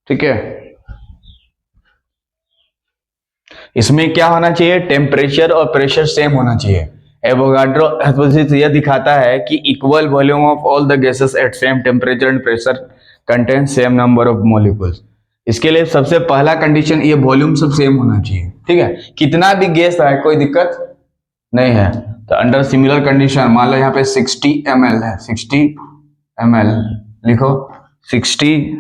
ठीक है, इसमें क्या होना चाहिए, टेम्परेचर और प्रेशर सेम होना चाहिए। एवोगाड्रो हाइपोथेसिस यह दिखाता है कि equal volume of all the gases at same temperature and pressure contain same number of molecules. इसके लिए सबसे पहला कंडीशन ये वॉल्यूम सब सेम होना चाहिए। ठीक है, कितना भी गैस है कोई दिक्कत नहीं है। तो अंडर सिमिलर कंडीशन मान लो यहाँ पे 60 ml है, 60 ml लिखो, 60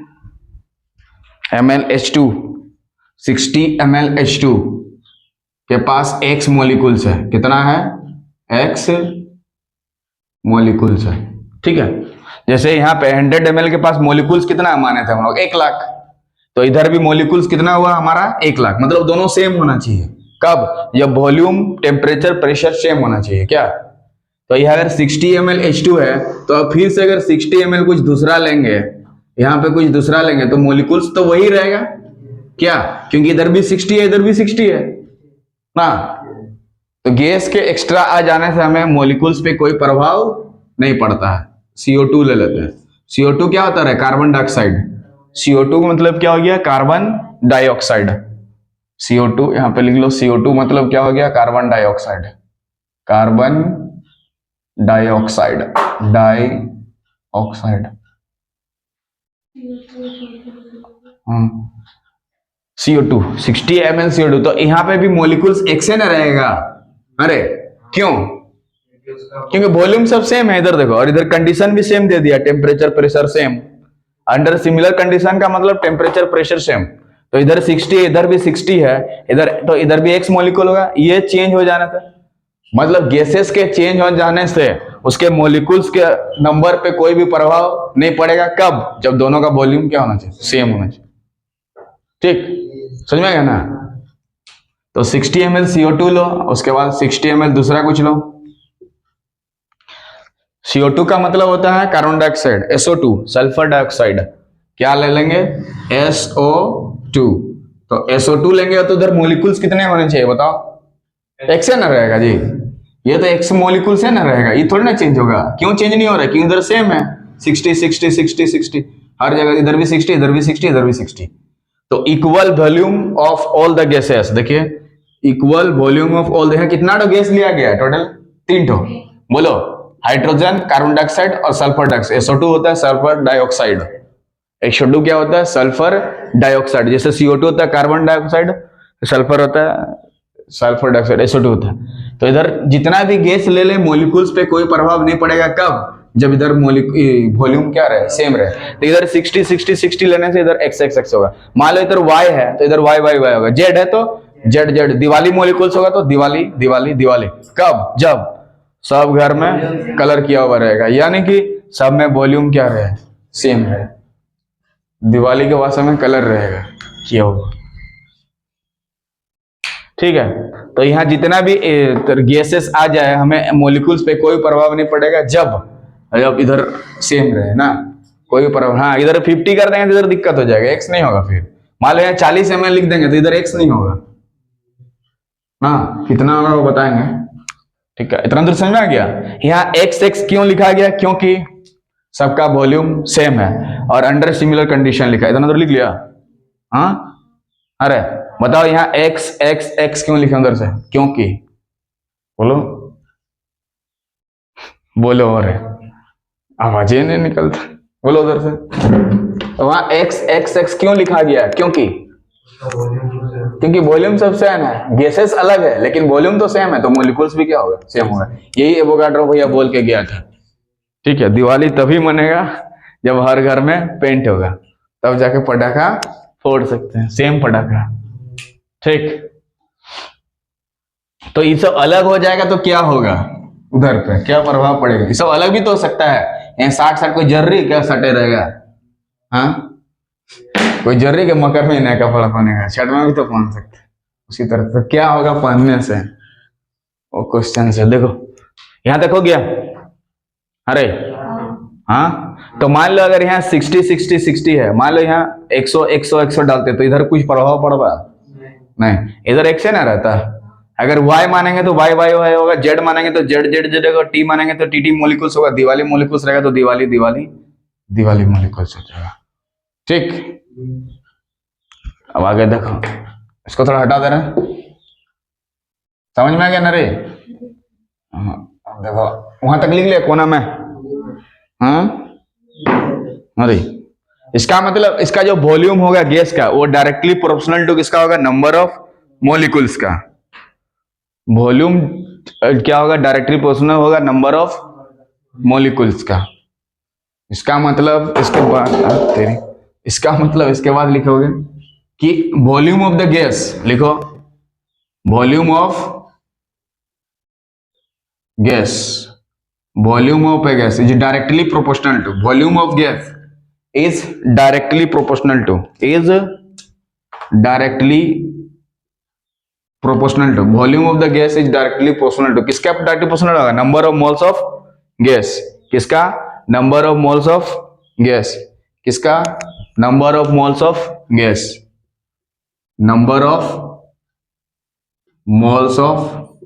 ml H2, 60 ml H2 के पास X मॉलिक्यूल्स है। कितना है? X मॉलिक्यूल्स है। ठीक है, जैसे यहाँ पे 100 ml के पास मॉलिक्यूल्स कितना माने थे हम लोग? 1 लाख। तो इधर भी मॉलिक्यूल्स कितना हुआ हमारा? 1 लाख। मतलब दोनों सेम होना चाहिए। कब? जब वॉल्यूम, टेम्परेचर, प्रेशर सेम होना चाहिए। क्या? तो यह अगर 60 ml H2 है तो अब फिर से अगर 60 ml कुछ दूसरा लेंगे, यहाँ पे कुछ दूसरा लेंगे, तो मॉलिक्यूल्स तो वही रहेगा। क्या? क्योंकि इधर भी 60 है, इधर भी 60 है ना। तो गैस के एक्स्ट्रा आ जाने से हमें मॉलिक्यूल्स पे कोई प्रभाव नहीं पड़ता है। CO2 ले लेते हैं। CO2 क्या होता है? Carbon dioxide. CO2 का मतलब क्या हो गया? Carbon dioxide. CO2 यहां पे लिख लो, CO2 मतलब क्या हो गया? Carbon dioxide. Carbon dioxide, dioxide. CO2, 60 ml CO2। तो यहाँ पे भी मॉलिक्यूल्स एक से न रहेगा। अरे क्यों? क्योंकि वॉल्यूम सब सेम है। इधर देखो, और इधर कंडीशन भी सेम दे दिया, temperature pressure same. Under similar condition का मतलब टेम्परेचर प्रेशर सेम। तो इधर 60, इधर भी 60 है, इधर तो इधर भी X मॉलिक्यूल होगा। ये चेंज हो जाने से, मतलब गैसेस के चेंज हो जाने से उसके मॉलिक्यूल्स के नंबर पे कोई भी प्रभाव नहीं पड़ेगा। कब? जब दोनों का वॉल्यूम क्या होना चाहिए? सेम होना चाहिए। ठीक, समझ में गया ना। तो 60 ml CO2 लो, उसके बाद 60 ml दूसरा कुछ लो। CO2 का मतलब होता है carbon dioxide, SO2 sulphur dioxide. क्या ले लेंगे? SO2। तो SO2 लेंगे तो उधर मॉलिक्यूल्स कितने होने चाहिए बताओ? X है ना रहेगा जी। ये तो X मॉलिक्यूल्स है ना रहेगा, ये थोड़ी ना चेंज होगा। क्यों चेंज नहीं हो रहा है? क्योंकि इधर सेम है, 60 60 60 60 हर जगह। इधर भी 60, इधर भी 60, इधर भी 60। तो equal volume of all the gases, देखिए इक्वल वॉल्यूम ऑफ ऑल। देखिए कितना तो गैस लिया गया है टोटल? 3 ठो। बोलो, हाइड्रोजन, कार्बन डाइऑक्साइड और सल्फर डाइऑक्साइड। SO2 होता है सल्फर डाइऑक्साइड। SO2 क्या होता है? Sulphur dioxide. जैसे CO2 होता है कार्बन डाइऑक्साइड, सल्फर होता है सल्फर डाइऑक्साइड, SO2 होता है। तो इधर जितना भी गैस ले ले मॉलिक्यूल्स पे कोई प्रभाव नहीं पड़ेगा। कब? जब इधर वॉल्यूम क्या रहे? सेम रहे। तो इधर 60 60 60 लेने से इधर X X X होगा। मान लो इधर Y है तो इधर Y Y Y होगा। Z है तो Z Z। दिवाली मॉलिक्यूल्स होगा तो दिवाली दिवाली दिवाली। कब? जब सब घर में कलर किया हुआ रहेगा, यानी कि सब में वॉल्यूम क्या रहे? सेम है। दिवाली के भाषा में कलर रहेगा किया हुआ। ठीक है, तो यहाँ जितना भी गैसेस आ जाए हमें मॉलिक्यूल्स पे कोई प्रभाव नहीं पड़ेगा जब इधर सेम रहे ना, कोई प्रभाव। हाँ, इधर 50 कर देंगे तो इधर दिक्कत हो जाएगा, X नहीं होगा। फिर मान लो यहाँ 40 ml लिख देंगे तो इधर X नहीं होगा ना। कितना होगा वो बताएंगे। ठीक है, इतना दूर समझ में आ गया। यहाँ X X क्यों लिखा गया? क्योंकि सबका वॉल्यूम सेम है और अंडर सिमिलर कंडीशन लिखा है। इतना दूर लिख लिया? हाँ, अरे बताओ यहाँ X X X क्यों लिखे उधर से? क्योंकि बोलो बोलो, अरे आवाज ही नहीं निकलता, बोलो उधर से। तो वहां X X X क्यों लिखा गया? क्योंकि वॉल्यूम सब सेम है। गैसेस अलग है लेकिन वॉल्यूम तो सेम है, तो मॉलिक्यूल्स भी क्या होगा? सेम होगा। यही एवोगाड्रो भैया बोल के गया था। ठीक है, दिवाली तभी मनेगा जब हर घर में पेंट होगा, तब जाके पटाखा फोड़ सकते हैं, सेम पटाखा। ठीक, तो ये सब अलग हो जाएगा तो क्या होगा? उधर पे क्या प्रभाव पड़ेगा? ये सब अलग भी तो हो सकता है। यहाँ 60 कोई जर्री क्या सटे रहेगा? हाँ, कोई जर्री के मकर महीने का कपड़ा पहनेगा, छठ में भी तो पहन सकते। उसी तरह तो क्या होगा पहनने से? वो क्वेश्चन से देखो, यहाँ तक हो गया। अरे हाँ, तो मान लो अगर यहाँ 60 60 60 है, मान लो यहाँ 100 100 100 डालते तो इधर कुछ प्रभाव पड़ेगा? नहीं, इधर X है ना रहता। अगर Y मानेंगे तो Y Y Y होगा, Z मानेंगे तो Z Z Z होगा, T मानेंगे तो T T मॉलिक्यूल्स होगा, दिवाली मॉलिक्यूल्स रहेगा तो दिवाली दिवाली दिवाली मॉलिक्यूल्स हो जाएगा। ठीक, अब आगे देखो, इसको थोड़ा हटा दे रहे हैं, समझ में आ गया ना रे? हाँ, अब देखो वहां तक लिख लिया कोना में। हाँ अरे इसका मतलब इसका जो वॉल्यूम होगा गैस का वो डायरेक्टली प्रोपोर्शनल टू किसका होगा? नंबर ऑफ मॉलिक्यूल्स का। वॉल्यूम क्या होगा? डायरेक्टली प्रोपोर्शनल होगा नंबर ऑफ मॉलिक्यूल्स का। इसका मतलब इसके बाद इसका मतलब इसके बाद लिखोगे कि वॉल्यूम ऑफ द गैस, लिखो volume of gas, volume of a gas is directly proportional to, volume of gas is directly proportional to, is directly proportional to, volume of the gas is directly proportional to, किसका directly proportional होगा? Number of moles of gas. किसका? Number of moles of gas. किसका? Number of moles of gas, number of moles of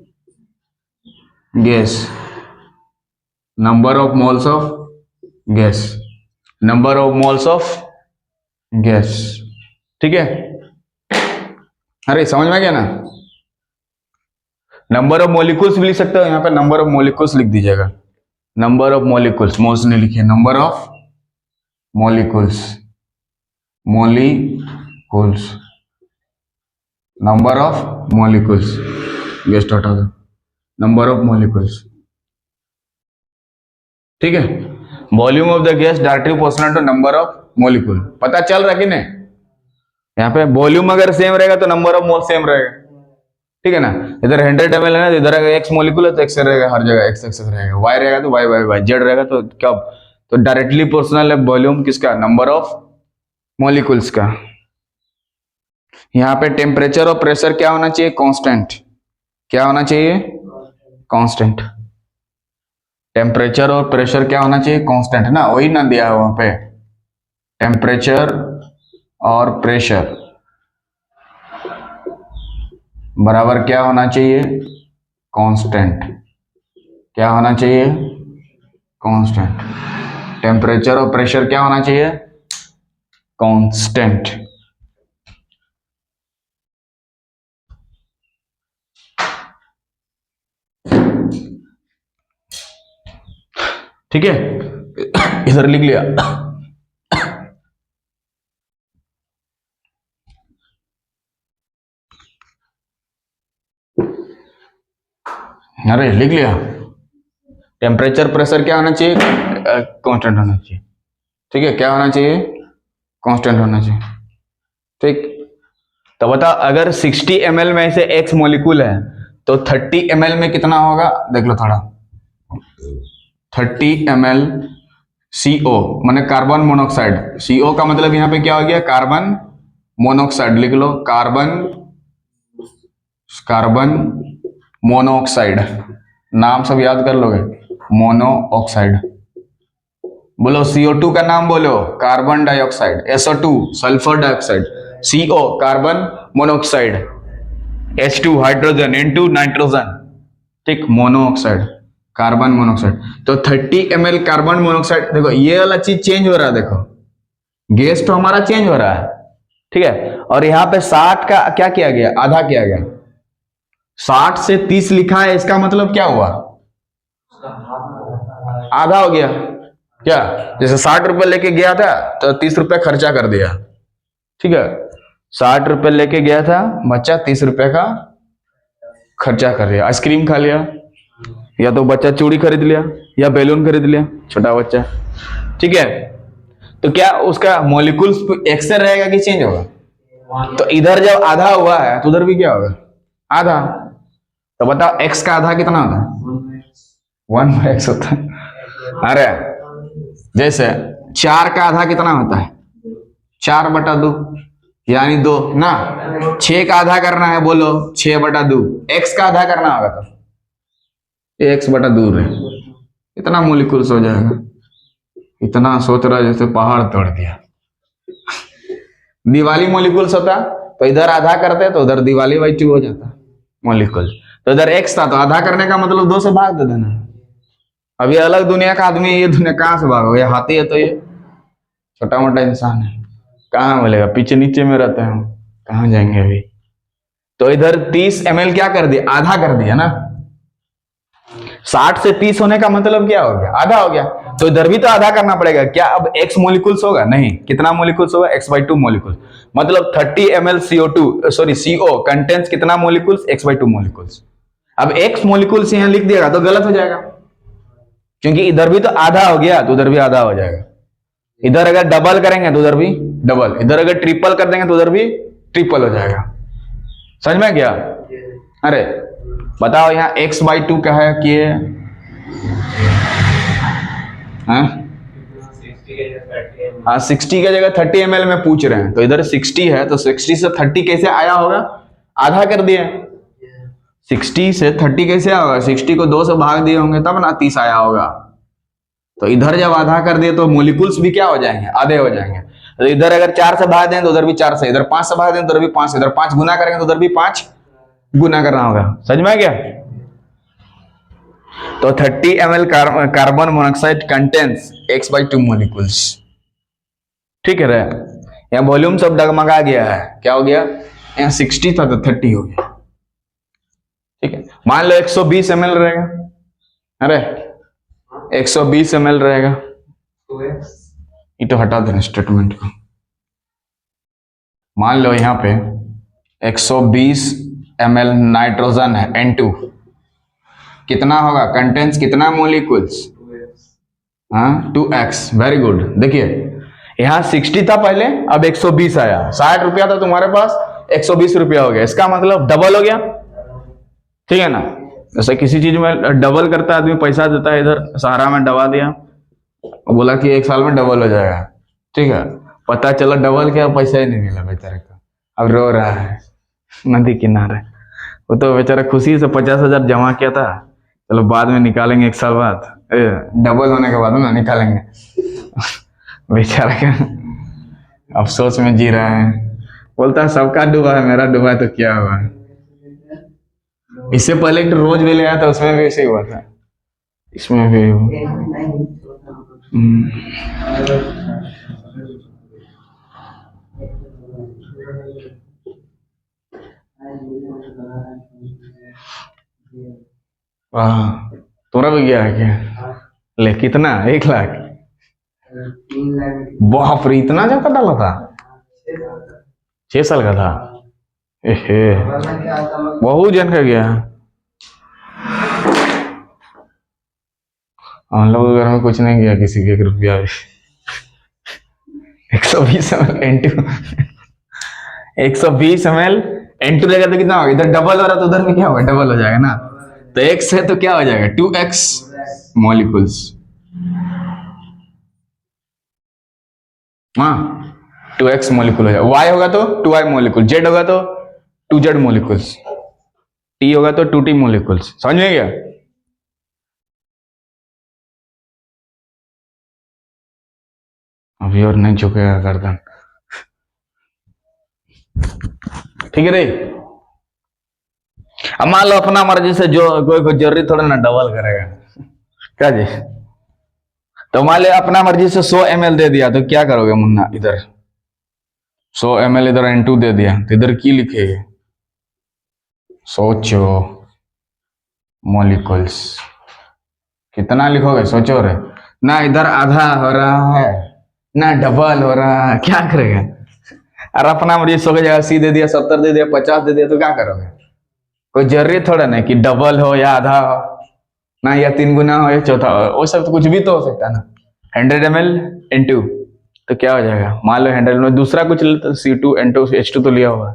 gas, number of moles of gas, number of moles of gas. ठीक है? अरे समझ में गया ना? नंबर ऑफ मॉलिक्यूल्स भी लिख सकते हो, यहां पे नंबर ऑफ मॉलिक्यूल्स लिख दीजिएगा। नंबर ऑफ मॉलिक्यूल्स, मोल्स ने लिखिए, number of molecules, molecules, number of molecules, gas हटा दो, नंबर ऑफ मॉलिक्यूल्स। ठीक है? Volume of the gas directly proportional to number of molecule. पता चल रहा कि नहीं? यहाँ पे वॉल्यूम अगर सेम रहेगा तो नंबर ऑफ मोल सेम रहेगा। ठीक है ना? इधर 100 ml है ना, इधर अगर एक्स मॉलिक्यूल है तो एक्स रहेगा, हर जगह एक्स एक्स रहेगा, वाई रहेगा तो वाई वाई वाई, जेड रहेगा तो क्या? तो डायरेक्टली प्रोपोर्शनल है वॉल्यूम किसका? नंबर ऑफ मॉलिक्यूल्स का। यहाँ पे टेम्परेचर और प्रेशर क्या होना चाहिए? कांस्टेंट। क्या होना चाहिए? कांस्टेंट। टेम्परेचर और प्रेशर क्या होना चाहिए? कांस्टेंट ना, वही ना दिया है वहां पे, टेम्परेचर और प्रेशर बराबर क्या होना चाहिए? कांस्टेंट। क्या होना चाहिए? कांस्टेंट। टेम्परेचर और प्रेशर क्या होना चाहिए? कांस्टेंट। ठीक है? इधर लिख लिया। अरे लिख लिया। टेम्परेचर प्रेशर क्या होना चाहिए? कांस्टेंट होना चाहिए। ठीक है? क्या होना चाहिए? कांस्टेंट होना चाहिए। ठीक, तो बता अगर 60 ml में से एक्स मॉलिक्यूल है तो 30 ml में कितना होगा? देख लो थोड़ा, 30 ml CO माने कार्बन मोनोऑक्साइड। CO का मतलब यहां पे क्या हो गया? Carbon monoxide. लिख लो कार्बन मोनोऑक्साइड, नाम सब याद कर लोगे, मोनोऑक्साइड। बोलो CO2 का नाम बोलो, carbon dioxide. SO2 sulphur dioxide, CO carbon monoxide, H2 hydrogen, N2 nitrogen. ठीक, मोनोऑक्साइड, कार्बन मोनोऑक्साइड। तो 30 ml कार्बन मोनोऑक्साइड। देखो ये वाला चीज चेंज हो रहा है, देखो गैस तो हमारा चेंज हो रहा है। ठीक है? और यहाँ पे 60 का क्या किया गया? आधा किया गया। 60 से 30 लिखा है, इसका मतलब क्या हुआ? आधा हो गया। क्या? जैसे 60 रुपए लेके गया था तो 30 रुपए खर्चा कर दिया। ठीक है? 60 रुपए लेके गया था बच्चा, 30 रुपए का खर्चा कर दिया। आइसक्रीम खा लिया, या तो बच्चा चूड़ी खरीद लिया, या बैलून खरीद लिया, छोटा बच्चा। ठीक है? तो क्या उसका मॉलिक्यूल्स एक से रहेगा कि चेंज होगा? तो इधर जब आधा हुआ है तो उधर भी क्या होगा? आधा। तो बताओ एक्स का आधा कितना होता है? 1/x होता है। अरे जैसे 4 का आधा कितना होता है? 4/2 यानी 2 ना। 6 का आधा करना है, बोलो 6/2। एक्स का आधा करना होगा तो x/2 है। इतना मोलिक्यूल्स हो जाएगा। इतना सोच रहा जैसे पहाड़ तोड़ दिया। दिवाली मोलिक्यूल्स होता तो इधर आधा करते तो उधर दिवाली/2 हो जाता मोलिक्यूल। तो इधर एक्स था तो आधा करने का मतलब 2 से भाग दे देना। अब ये अलग दुनिया का आदमी है, ये दुनिया कहां से भागो? ये हाथी है तो ये छोटा मोटा इंसान है, कहां मिलेगा? पीछे नीचे में रहते हैं हम। कहाँ जाएंगे अभी? तो इधर 30 ml क्या कर दिया, आधा कर दिया ना। 60 से 30 होने का मतलब क्या हो गया, आधा हो गया। तो इधर भी तो आधा करना पड़ेगा क्या। अब x मोलिकुल्स होगा, नहीं, कितना मोलिकुल्स होगा, x/2 मोलिकुल। मतलब 30 ml CO2 sorry CO contains कितना मोलिकुल्स, x/2 मोलिकुल्स। अब x मोलिकुल्स यहां लिख दिएगा तो गलत हो जाएगा, क्योंकि इधर भी तो आधा हो गया तो उधर भी आधा हो जाएगा। इधर अगर डबल करेंगे तो उधर भी डबल, इधर अगर ट्रिपल कर देंगे तो उधर भी ट्रिपल हो जाएगा। समझ में क्या? अरे बताओ यहाँ x/2 क्या है कि हाँ 60 की जगह 30 ml में पूछ रहे हैं, तो इधर 60 है तो 60 से 30 कैसे आया होगा, आधा कर दिए। 60 से 30 कैसे आया होगा, 60 को 2 से भाग दिए होंगे तब ना 30 आया होगा। तो इधर जब आधा कर दिए तो मोलिकुल्स भी क्या हो जाएंगे, आधे हो जाएंगे। तो इधर अगर 4 से भाग दें तो उधर भी 4 से, इधर 5 से भाग दें तो उधर भी 5 से, इधर 5 गुना करेंगे तो उधर भी 5 गुना करना होगा। समझ में क्या? तो 30 ml carbon monoxide contains x/2 molecules. ठीक है रे, यहाँ वॉल्यूम सब डगमगा गया है, क्या हो गया, यहाँ 60 था तो 30 हो गया। ठीक है, मान लो 120 ml रहेगा, अरे 120 ml रहेगा, ये तो हटा देना स्टेटमेंट को। मान लो यहाँ पे 120 ml नाइट्रोजन है N2, कितना होगा कंटेंस, कितना मोलिकुल्स, हाँ 2x। Very good. देखिए यहाँ 60 था पहले, अब 120 आया, 60 रुपया था तुम्हारे पास, 120 रुपया हो गया, इसका मतलब डबल हो गया। ठीक है ना, जैसे किसी चीज में डबल करता है आदमी, पैसा देता है, इधर सहारा में दबा दिया, बोला कि 1 साल में डबल हो जाएगा। ठीक है, पता चला डबल क्या, पैसा ही नहीं मिला बेचारे को, अब रो रहा है नदी किनारे। वो तो बेचारा खुशी से 50,000 जमा किया था, चलो बाद में निकालेंगे 1 साल बाद, डबल होने के बाद ना निकालेंगे। बेचारा क्या अफसोस में जी रहा है, बोलता है सबका डूबा है, मेरा डूबा है तो क्या हुआ। इससे पहले एक रोज भी ले आया था, उसमें भी ऐसे ही हुआ था, इसमें भी वाह, तुम्हारा भी गया है क्या? ले कितना, 1 लाख? बाप रे, इतना ज्यादा डाला था, 6 साल का था। एहे, बहुत जन का गया। हम लोग के घर में कुछ नहीं गया किसी के, 1 रुपया भी। 120 ml N2 120 ml N2 रहेगा तो कितना होगा, इधर डबल हो रहा तो उधर में क्या होगा, डबल हो जाएगा ना। तो x है तो क्या हो जाएगा, 2x मॉलिक्यूल्स। हाँ 2x मॉलिक्यूल हो जाएगा, y होगा तो 2y मॉलिक्यूल, z होगा तो 2z मॉलिक्यूल्स, t होगा तो 2t मॉलिक्यूल्स। समझ में गया? अभी और नहीं झुकेगा गर्दन। ठीक है रे, अब मान लो अपना मर्जी से जो कोई जरूरी थोड़ा ना डबल करेगा, क्या जी। तो मान लो अपना मर्जी से 100 ml दे दिया तो क्या करोगे मुन्ना, इधर 100 ml इधर N2 दे दिया तो इधर की लिखेगा, सोचो मॉलिक्यूल्स कितना लिखोगे, सोचो रे। ना इधर आधा हो रहा है ना डबल हो रहा है, क्या करेगा। और अपना मर्जी 100 की जगह 80 दे दिया, 70 दे दिया, 50 दे दिया तो क्या करोगे। कोई जरूरी थोड़ा ना कि डबल हो या आधा हो, ना या 3 गुना हो या चौथा हो, वो सब तो कुछ भी तो हो सकता है ना। 100 ml N2 तो क्या हो जाएगा, मान लो 100 में दूसरा कुछ तो C2 N2 H2 तो लिया होगा,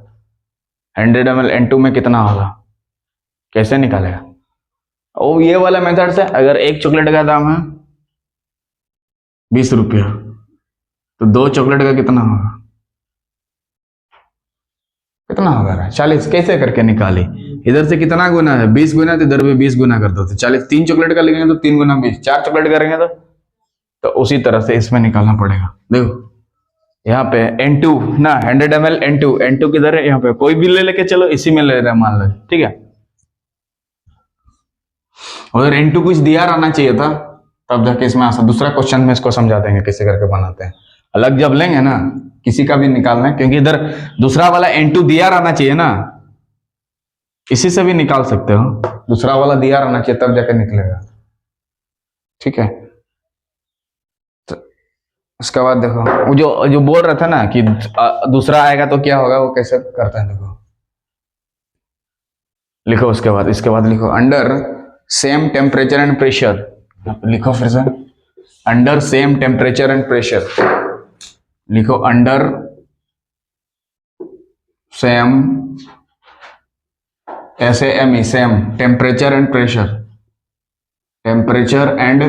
100 ml N2 में कितना होगा, कैसे निकालेगा। ओ ये वाला मेथड से, अगर एक चॉकलेट का दाम है 20 रुपया तो 2 चॉकलेट का कितना होगा, कितना होगा 40, कैसे करके निकाली। इधर से कितना गुना है, 20 गुना, तो इधर भी 20 गुना कर दो तो 40। 3 चॉकलेट का लिखेंगे तो 3 गुना 20, 4 चॉकलेट करेंगे तो उसी तरह से इसमें निकालना पड़ेगा। देखो यहाँ पे N2 ना 100 ml N2 किधर है, यहाँ पे कोई भी ले लेके चलो, इसी में ले रहे हैं मान लो, ठीक है। उधर N2 कुछ दिया रहना चाहिए था, तब जाके इसमें दूसरा क्वेश्चन में इसको समझा देंगे कैसे करके बनाते हैं। अलग जब लेंगे ना किसी का भी निकालना है, क्योंकि इधर दूसरा वाला N2 दिया रहना चाहिए ना, इसी से भी निकाल सकते हो, दूसरा वाला दिया रहना चाहिए तब जाकर निकलेगा। ठीक है, तो उसके बाद देखो वो जो बोल रहा था ना कि दूसरा आएगा तो क्या होगा, वो कैसे करता है देखो, लिखो उसके बाद, इसके बाद लिखो under same temperature and pressure, लिखो फिर से under same temperature and pressure, लिखो under same SAME same temperature and pressure, temperature and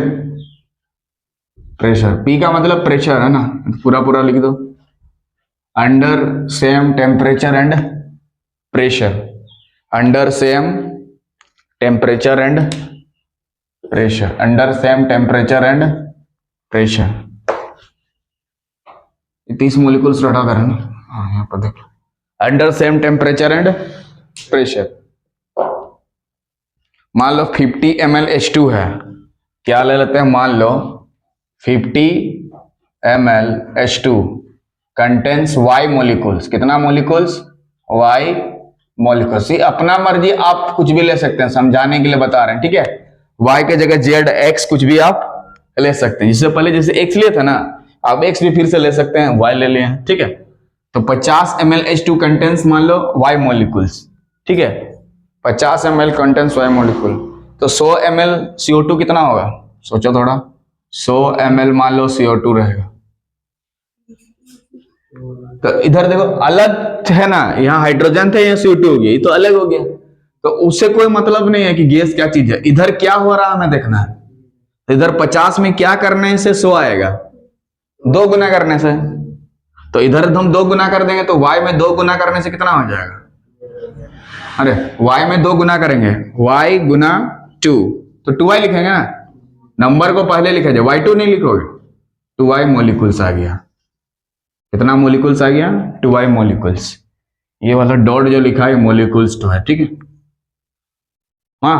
pressure, P का मतलब प्रेशर है ना, पूरा पूरा लिख दो, under same temperature and pressure, under same temperature and pressure, under same temperature and pressure. 30 molecules रटा कर ना, हाँ यहाँ पर देखो, under same temperature and pressure. मान लो 50 ml H2 है, क्या ले लेते हैं, मान लो 50 ml H2 contains Y molecules, कितना मोलिकुल्स, Y मोलिकुल्स। अपना मर्जी आप कुछ भी ले सकते हैं, समझाने के लिए बता रहे हैं, ठीक है। Y के जगह Z X कुछ भी आप ले सकते हैं, जिससे पहले जैसे X लिए थे ना, आप X भी फिर से ले सकते हैं, Y ले लिए हैं, ठीक है। तो 50 ml H2 कंटेन्स मान लो Y मोलिकुल्स, ठीक है, 50 ml कंटेन्स Y मोलिकुल, तो 100 ml CO2 कितना होगा, सोचो थोड़ा, 100 ml मान लो CO2 रहेगा। तो इधर देखो अलग है ना, यहाँ हाइड्रोजन थे, यहाँ CO2 हो गया, ये तो अलग हो गया, तो उससे कोई मतलब नहीं है कि गैस क्या चीज है। इधर क्या हो रहा है हमें देखना है, तो इधर 50 में क्या करने से 100 आएगा, 2 गुना करने से, तो इधर हम 2 गुना कर देंगे, तो Y में 2 गुना करने से कितना हो जाएगा, अरे Y में 2 गुना करेंगे, Y गुना 2, तो 2Y लिखेंगे ना, नंबर को पहले लिखा जाए, Y2 नहीं लिखोगे, 2Y मोलिकुल्स आ गया, कितना मोलिकुल्स आ गया, 2Y मोलिकुल्स, ये वाला डॉट जो लिखा है मोलिकुल्स तो है, ठीक है। हाँ,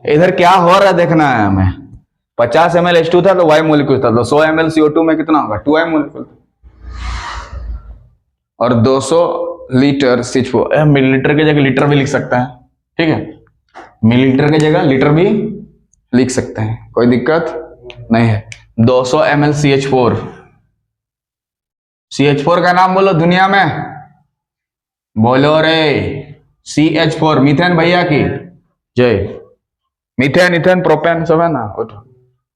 इधर क्या हो रहा है देखना है हमें, 50 ml H2 था तो Y मोलिकुल था, तो 100 ml CO2 में कितना होगा, 2Y मोलिकुल, और 200 लीटर CH4, मिलीलीटर की जगह लीटर भी लिख सकता है, ठीक है, मिलीलीटर की जगह लीटर भी लिख सकते हैं, कोई दिक्कत नहीं है। 200 ml CH4, CH4 का नाम बोलो दुनिया में, बोलो रे, CH4 मीथेन भैया की जय, मीथेन इथेन प्रोपेन सब है ना,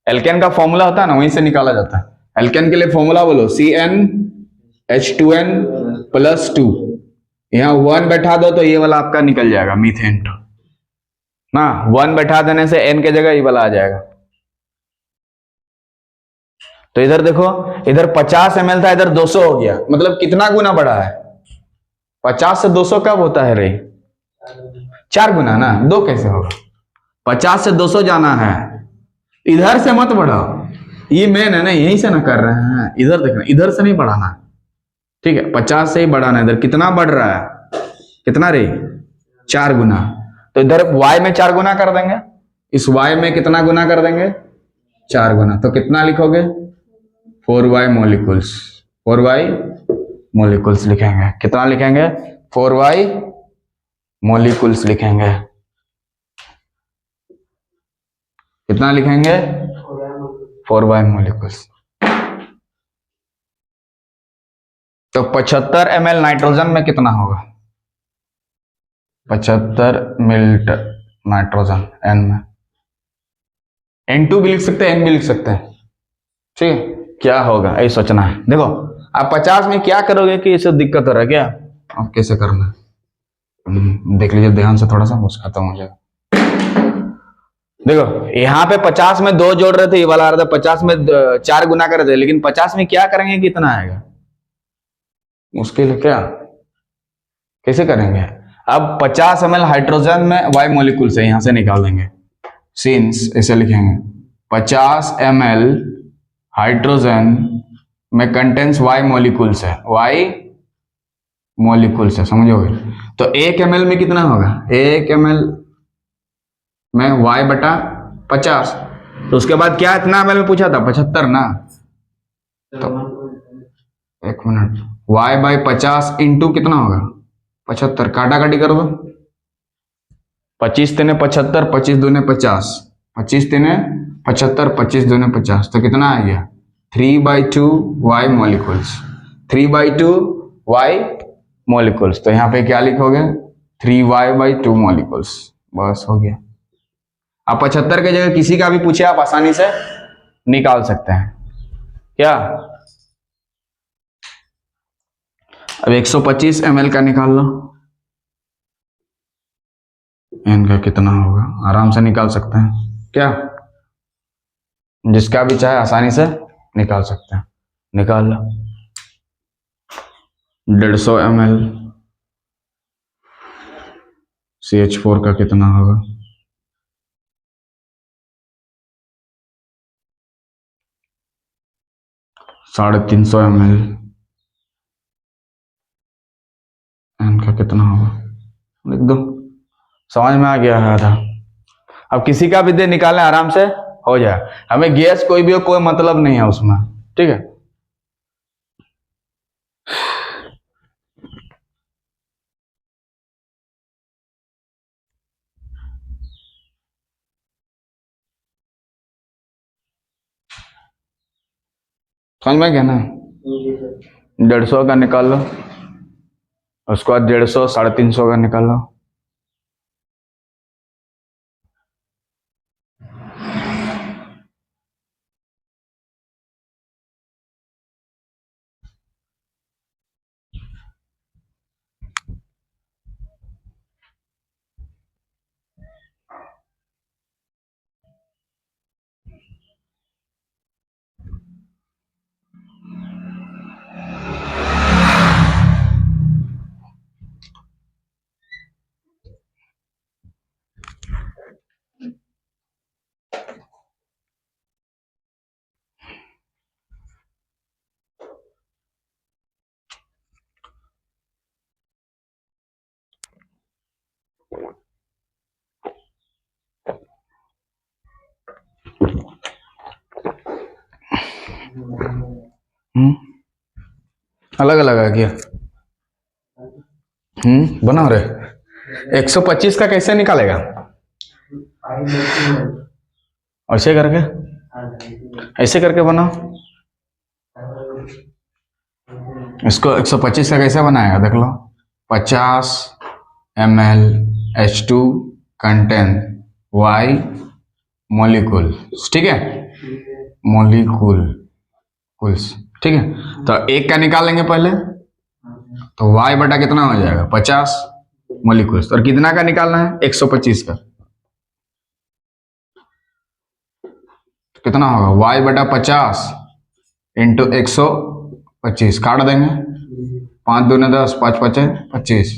एल्केन का फॉर्मूला होता है ना, वहीं से निकाला जाता है। एल्केन के लिए फॉर्मूला बोलो, CnH2n + 2, यहाँ 1 बैठा दो तो ये वाला आपका निकल जाएगा मीथेन ना, 1 बैठा देने से n के जगह ये वाला आ जाएगा। तो इधर देखो, इधर 50 ml था, इधर 200 हो गया, मतलब कितना गुना बढ़ा है, 50 से 200 कब होता है रे, 4 गुना ना, 2 कैसे होगा, 50 से 200 जाना है, इधर से मत बढ़ाओ, ये मेन है ना, यहीं से ना कर रहे हैं, इधर देखना, इधर से नहीं बढ़ाना, ठीक है, 50 से ही बढ़ाना है। इधर कितना बढ़ रहा है, कितना रे, 4 गुना, तो इधर Y में 4 गुना कर देंगे, इस Y में कितना गुना कर देंगे, 4 गुना, तो कितना लिखोगे, 4Y मोलिकुल्स, 4Y मोलिकुल्स लिखेंगे, कितना लिखेंगे, 4Y मोलिकुल्स लिखेंगे, कितना लिखेंगे, 4Y मोलिकुल्स। तो 75 ml नाइट्रोजन में कितना होगा, 75 मिलीलीटर नाइट्रोजन N में, N2 भी लिख सकते हैं, N भी लिख सकते हैं, ठीक है, क्या होगा ये सोचना है। देखो आप 50 में क्या करोगे कि इसे दिक्कत हो रहा है क्या, आप कैसे करना है देख लीजिए ध्यान से, थोड़ा सा बस खत्म हो जाएगा। देखो यहाँ पे 50 में 2 जोड़ रहे थे, ये वाला आ रहा था 50 में 4 गुना कर रहे थे, लेकिन 50 में क्या करेंगे, कितना आएगा, मुश्किल है क्या, कैसे करेंगे। अब 50 ml हाइड्रोजन में Y मोलिकुल से यहां से निकाल देंगे, सिंस ऐसे लिखेंगे 50 ml हाइड्रोजन में कंटेंस Y मोलिकुल्स है, Y मोलिकुल्स है, समझोगे। तो 1 ml में कितना होगा, 1 ml में Y बटा 50, तो उसके बाद क्या इतना ml में पूछा था, 75 ना, एक मिनट, y बाई 50 इंटू कितना होगा 75, काटा काटी कर दो, 25 तिने 75, 25 दूने 50, 25 तिने 75, 25 दूने 50, तो कितना आ गया 3/2 y मॉलिक्यूल्स, 3/2 y मॉलिक्यूल्स। तो यहाँ पे क्या लिखोगे 3y/2 मॉलिक्यूल्स, बस हो गया। अब 75 की जगह किसी का भी पूछे आप आसानी से निकाल सकते हैं क्या। अब 125 ml का निकाल लो, इनका कितना होगा आराम से निकाल सकते हैं क्या, जिसका भी चाहे आसानी से निकाल सकते हैं, निकाल लो। 150 ml CH4 का कितना होगा, साढ़े 300 ml, इनका कितना होगा लिख दो, समझ में आ गया है आधा। अब किसी का भी दे निकालें आराम से हो जाए, हमें गैस कोई भी हो कोई मतलब नहीं है उसमें, ठीक है। समझ में गया ना, 150 का निकाल लो, उसके बाद 150 350 का निकाल लो, अलग अलग आ गया। बना रहे 125 का कैसे निकालेगा, ऐसे करके, ऐसे करके बनाओ। इसको 125 का कैसे बनाएगा देख लो, 50 ml H2 contain Y molecule, ठीक है, मॉलिक्यूल्स, ठीक है। तो एक का निकालेंगे पहले, तो y बटा कितना हो जाएगा 50 मॉलिक्यूल्स, और कितना का निकालना है 125 का, तो कितना होगा y बटा 50 इंटू 125, काट देंगे, 5 दूने 10, 5 पचे 25,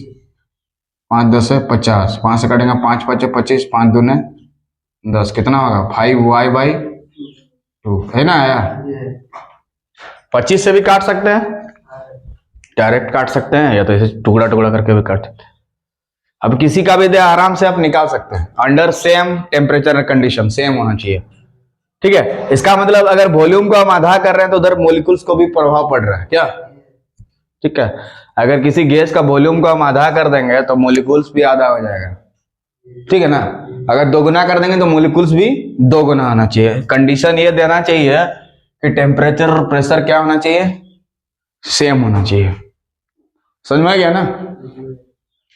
5 10 50, 5 से काटेंगे 5 पचे 25, 5 दूने 10, कितना होगा 5y/2 है ना आया। 25 से भी काट सकते हैं, डायरेक्ट काट सकते हैं, या तो ऐसे टुकड़ा टुकड़ा करके भी काट सकते हैं। अब किसी का भी दे आराम से आप निकाल सकते हैं, under same temperature condition, same होना चाहिए, ठीक है। इसका मतलब अगर वॉल्यूम को हम आधा कर रहे हैं तो उधर मॉलिक्यूल्स को भी प्रभाव पड़ रहा है क्या, ठीक है। अगर किसी गैस का वॉल्यूम को हम आधा कर देंगे तो मॉलिक्यूल्स भी आधा हो जाएगा, ठीक है ना। अगर दोगुना कर देंगे तो मॉलिक्यूल्स भी दोगुना होना चाहिए। कंडीशन ये देना चाहिए कि टेम्परेचर और प्रेशर क्या होना चाहिए, सेम होना चाहिए। समझ में आ गया ना,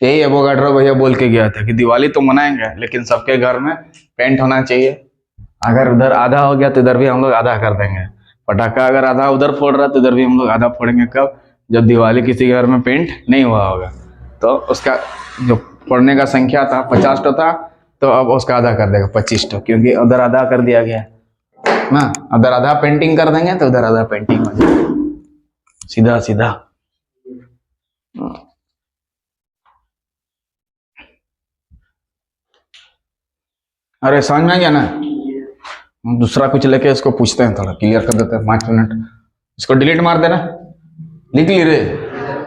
यही एवोगाड्रो भैया बोल के गया था कि दिवाली तो मनाएंगे लेकिन सबके घर में पेंट होना चाहिए। अगर उधर आधा हो गया तो इधर भी हम लोग आधा कर देंगे, पटाखा अगर आधा उधर फोड़ रहा तो इधर भी हम लोग आधा फोड़ेंगे। कब, जब दिवाली किसी घर में पेंट नहीं हुआ होगा, तो उसका जो फोड़ने का संख्या था 50 था, तो अब उसका आधा कर देगा 25, क्योंकि उधर आधा कर दिया गया ना। उधर आधा पेंटिंग कर देंगे तो उधर आधा पेंटिंग हो जाएगा, सीधा सीधा। अरे समझ में आ गया ना, दूसरा कुछ लेके इसको पूछते हैं, थोड़ा क्लियर कर देते हैं 5 मिनट। इसको डिलीट मार देना, लिख ली रे,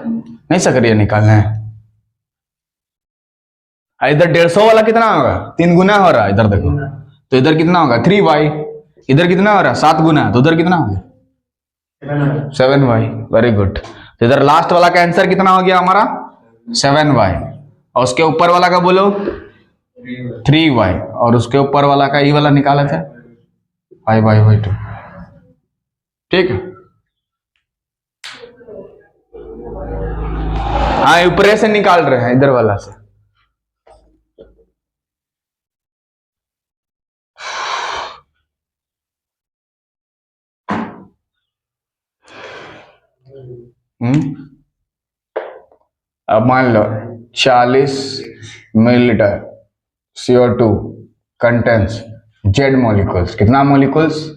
नहीं सकरिए निकालना है। इधर 150 वाला कितना होगा, 3 गुना हो रहा है, इधर देखो तो इधर कितना होगा 3y, इधर कितना हो रहा है 7 गुना, तो उधर कितना हो गया 7y, वेरी गुड। तो इधर लास्ट वाला का आंसर कितना हो गया हमारा 7y, और उसके ऊपर वाला का बोलो 3y, और उसके ऊपर वाला का ये वाला निकाले थे 5y/2। ठीक है, हाँ ऊपर से निकाल रहे हैं इधर वाला से। अब मान लो 40 millilitre CO2 contains Z molecules. कितना मोलिकुल्स?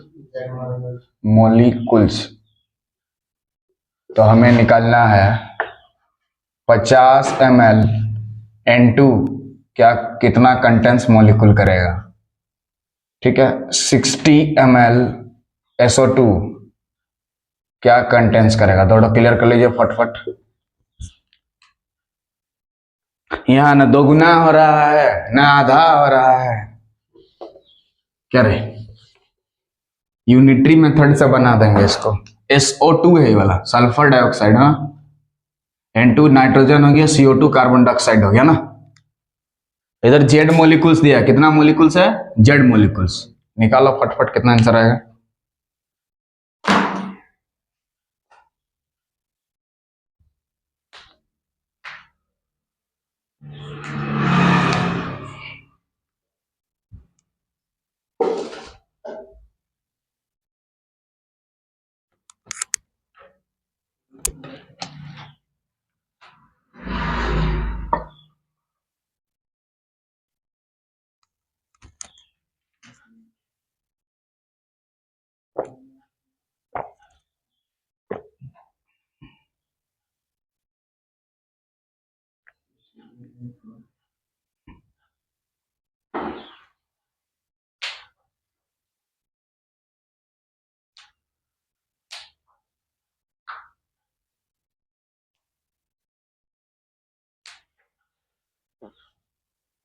मोलिकुल्स। तो हमें निकालना है 50 ml N2 क्या कितना कंटेंस मोलिकुल करेगा। ठीक है, 60 ml SO2 क्या कंटेंस करेगा। दोनों क्लियर कर लीजिए फटफट। यहाँ न दोगुना हो रहा है न आधा हो रहा है। क्या रे, यूनिटरी मेथड से बना देंगे इसको। SO2 है ये वाला, सल्फर डाइऑक्साइड। हाँ, N2 नाइट्रोजन हो गया, CO2 कार्बन डाइऑक्साइड हो गया ना। इधर Z मोलिकुल्स दिया, कितना मोलिकुल्स है Z मोलिकुल्स। निकालो फटफट कितना आंसर आएगा।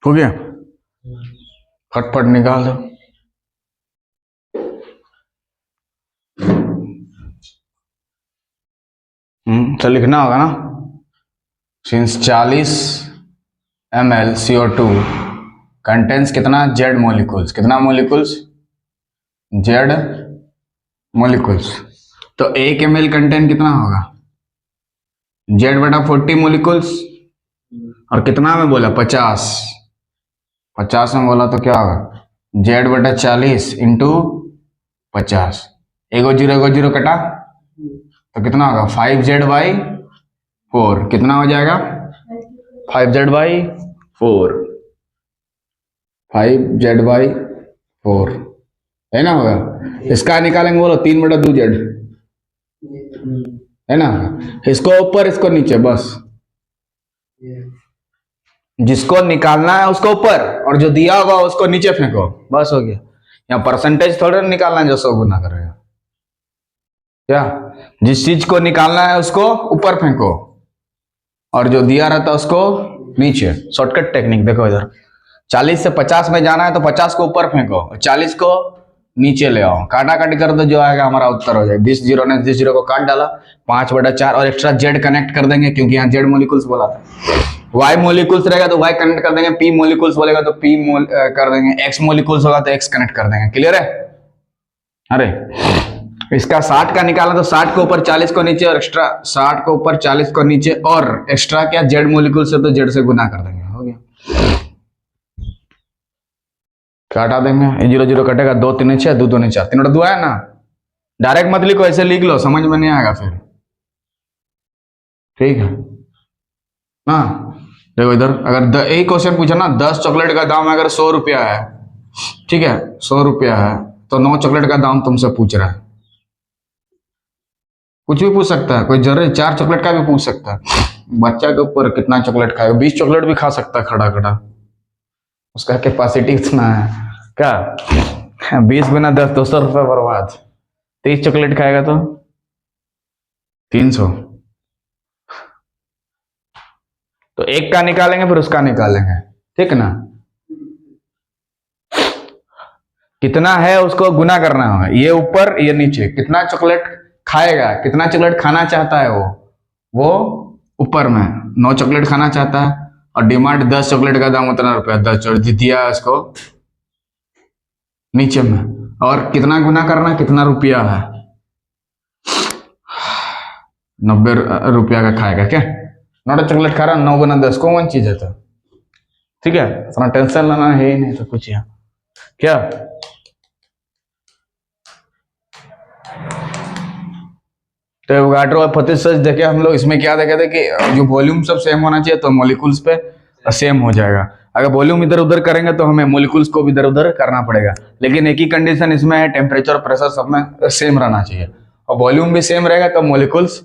हो गया, फटफट निकाल दो। तो लिखना होगा ना, सिंस 40 ml CO2 कंटेंस कितना Z मोलिकुल्स। कितना मोलिकुल्स? Z molecules. तो 1 ml कंटेंट कितना होगा Z/40 मोलिकुल्स, और कितना में बोला 50 में बोला तो क्या होगा Z/40 इंटू 50। एगो जीरो कटा तो कितना होगा 5Z/4। कितना हो जाएगा 5Z/4, 5Z/4 है ना। होगा इसका निकालेंगे, बोलो 3/2Z है ना। इसको ऊपर इसको नीचे, बस जिसको निकालना है उसको ऊपर और जो दिया होगा उसको नीचे फेंको, बस हो गया। यहाँ परसेंटेज थोड़ा निकालना है जो 100 गुना करेगा। क्या, जिस चीज को निकालना है उसको ऊपर फेंको और जो दिया रहता है उसको नीचे। शॉर्टकट टेक्निक देखो, इधर 40 से 50 में जाना है तो 50 को ऊपर फेंको, 40 को नीचे ले आओ, काटा काटी कर दो, जो आएगा हमारा उत्तर हो जाएगा। दिस जीरो ने दिस जीरो को काट डाला, 5/4 और एक्स्ट्रा Z कनेक्ट कर देंगे क्योंकि यहाँ Z मोलिकुल्स बोला था। Y मोलिकुल्स रहेगा तो Y कनेक्ट कर देंगे, P मोलिकुल्स बोलेगा तो P कर देंगे, X मोलिकुल्स होगा तो X कनेक्ट कर देंगे। क्लियर है। अरे इसका 60 का निकाला तो 60 के ऊपर 40 को नीचे और एक्स्ट्रा 60 के ऊपर 40 को नीचे और एक्स्ट्रा क्या Z मोलिकुल से तो Z से गुना कर देंगे, हो गया। काटा देंगे, 0 कटेगा, 2 3 6 2 2 4 3 2 है ना। डायरेक्ट मत लिखो, ऐसे लिख लो, समझ में नहीं आएगा फिर। ठीक है, हाँ देखो इधर अगर एक क्वेश्चन पूछा ना, 10 चॉकलेट का दाम अगर 100 रुपया है, ठीक है 100 रुपया है, तो 9 चॉकलेट का दाम तुमसे पूछ रहा है। कुछ भी पूछ सकता है, कोई जरूरी 4 चॉकलेट का भी पूछ सकता है। बच्चा के ऊपर कितना चॉकलेट खाएगा, 20 चॉकलेट भी खा सकता है खड़ा खड़ा, उसका कैपेसिटी इतना है क्या। 20 गुना 10 200 रुपये बर्बाद। 30 चॉकलेट खाएगा तो 300। तो एक का निकालेंगे फिर उसका निकालेंगे, ठीक ना। कितना है उसको गुना करना होगा, ये ऊपर ये नीचे। कितना चॉकलेट खाएगा, कितना चॉकलेट खाना चाहता है वो ऊपर में 9 चॉकलेट खाना चाहता है और डिमांड 10 चॉकलेट का दाम उतना रुपया, 10 चॉकलेट दिया उसको नीचे में, और कितना गुना करना, कितना रुपया है, 90 रुपया का खाएगा क्या, 9 चॉकलेट खा रहा, 9 गुना 10 कौन चीज है, तो ठीक है, इतना टेंशन लेना है ही नहीं तो कुछ यहाँ क्या। तो एवोगाड्रो और फतेह सच देखे हम लोग, इसमें क्या देखे थे कि जो वॉल्यूम सब सेम होना चाहिए तो मॉलिक्यूल्स पे सेम हो जाएगा, अगर वॉल्यूम इधर उधर करेंगे तो हमें मॉलिक्यूल्स को भी इधर उधर करना पड़ेगा, लेकिन एक ही कंडीशन इसमें है, टेम्परेचर प्रेशर सब में सेम रहना चाहिए और वॉल्यूम भी सेम रहेगा तो मॉलिक्यूल्स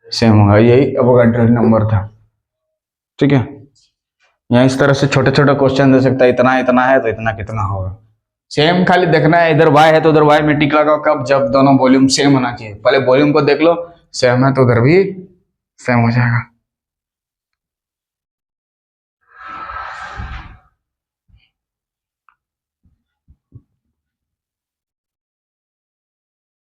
सेम होगा, यही एवोगाड्रो नंबर था, ठीक है। यहाँ इस तरह से छोटे छोटे क्वेश्चन दे सकता है, इतना इतना है तो इतना कितना होगा, सेम खाली देखना है, इधर y है तो उधर y में टिक लगाओ, कब, जब दोनों वॉल्यूम सेम होना चाहिए, पहले वॉल्यूम को देख लो, सेम है तो उधर भी सेम हो जाएगा।